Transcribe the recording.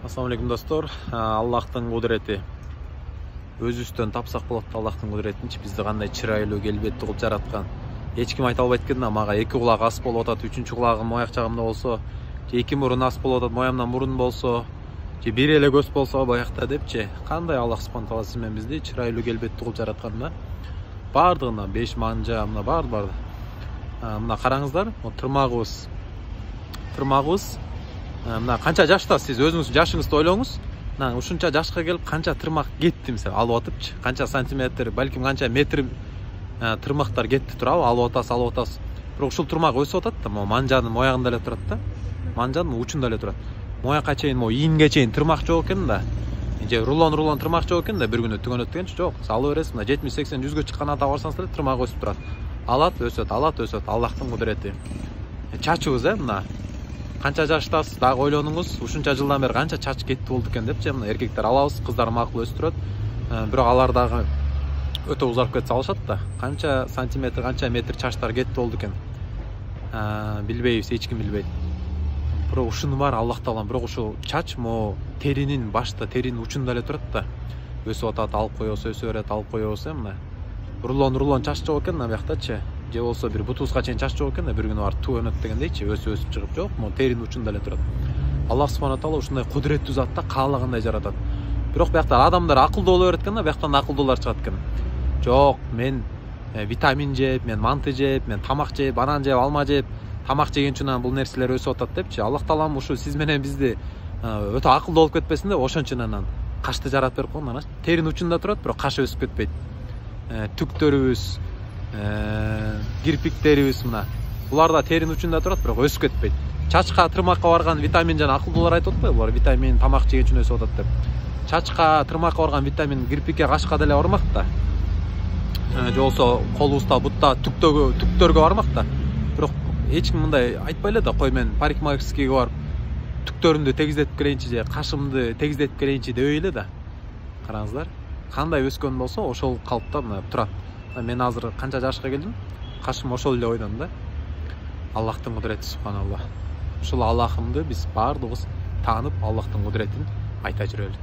Ассаламу алейкум достор. Аллахтың кудурети өзүбүздөн тапсак болот. Аллахтың кудуретинчи бизди кандай чырайлуу келбеттүү кылып жараткан. Эч ким айта албайт экен да, мага эки кулак ас болуп атат, үчүнчү кулагым мояк жагымда болсо, же эки мурун ас болуп атат, моямдан мурун болсо, же бир эле көз болсо баякта депчи. Кандай Аллах субхана тағала сиз менен бизди чырайлуу келбеттүү кылып жараткан да. Бардыгына 5 манжа, мына барды. Мына караңыздар, тырмагыбыз. Мына канча жашта сиз өзүңүз жашыңызды ойлоңуз. Мына ушунча жашка келип канча тырмак кетти мисалы алып атыпчы. Канча сантиметр, балким канча метр тырмактар кетти турабы, алып атасыз. Бирок ушул тырмак өсүп атат да, могу манжанын моягында эле турат да. Манжанын учунда эле турат. Моякка чейин, могу ийинге чейин тырмак жок экен да. Же рулон тырмак жок экен да, бир күнү түгөнөт дегенчи жок. Алып бересиз, мына 70-80 100гө чыккан ата барсаңыз эле тырмак өсүп турат. Алат, өсөт. Аллахтын кудурети. Чачыбыз мына канча жаштасыз, дагы ойлонуңуз, ушунча жылдан бери канча чач кетти болду экен депчи. Мына эркектер алабыз, кыздар макул өстүрөт. Бирок алар дагы өтө узарып кетсе алышат да. Канча сантиметр, канча метр чачтар кетти болду экен. Билбейбиз, эч ким билбейт. Бирок ушунун баары Аллах таалам. Бирок ушул чач мо теринин башта, теринин учунда эле турат да. Өсүп атат, алып коебуз, өсө берет, алып коебуз мына. Рулон чач жок экен мына бияктачы. Же болсо бир бутубузга чейин чач жок экен да, бир күнү барып түгөнөт дегендейчи, өсүп чыгып жок, могу теринин учунда эле турат. Аллах субхана тағала ушундай кудуреттүү зат да, каалагандай жаратат. Бирок бияктар адамдар акылдуу боло берет экен да, бияктан акылдуулар чыгат экен. Жок, мен витамин жеп, мен манты жеп, мен тамак жеп, банан жеп, алма жеп, тамак жеген үчүн бул нерселер өсүп атат депчи. Аллах таалам ушу сиз менен бизди өтө акылдуу болуп кетпесин деп ошон үчүн анан кашты жаратып берип койгон. Теринин учунда турат, бирок каш өсүп кетпейт. Түктөрүбүз, кирпиктерибиз мына. Булар да теринин учунда турат, бирок өсүп кетпейт. Чачка, тырмакка барган витамин жана акылдуулар айтып атпайбы? Булар витамин тамак жеген үчүн өсүп атат деп. Чачка, тырмакка барган витамин кирпикке, кашка деле бармак да. Же болсо колубузда, бутта, түктөргө бармак да. Бирок эч ким мындай айтпай эле да, кой мен парикмахерскийге барып түктөрүмдү тегиздетип келейинчи же кашымды тегиздетип келейинчи дебей эле да. Караңыздар, кандай өскөн болсо ошол калыпта мына турат. Мен азыр канча жашка келдим, кашым ошол эле ойдон да. Аллахтын кудурети субханаллах. Ушул Аллахымды биз баардыгыбыз таанып, Аллахтын кудуретин айта жүрөлү.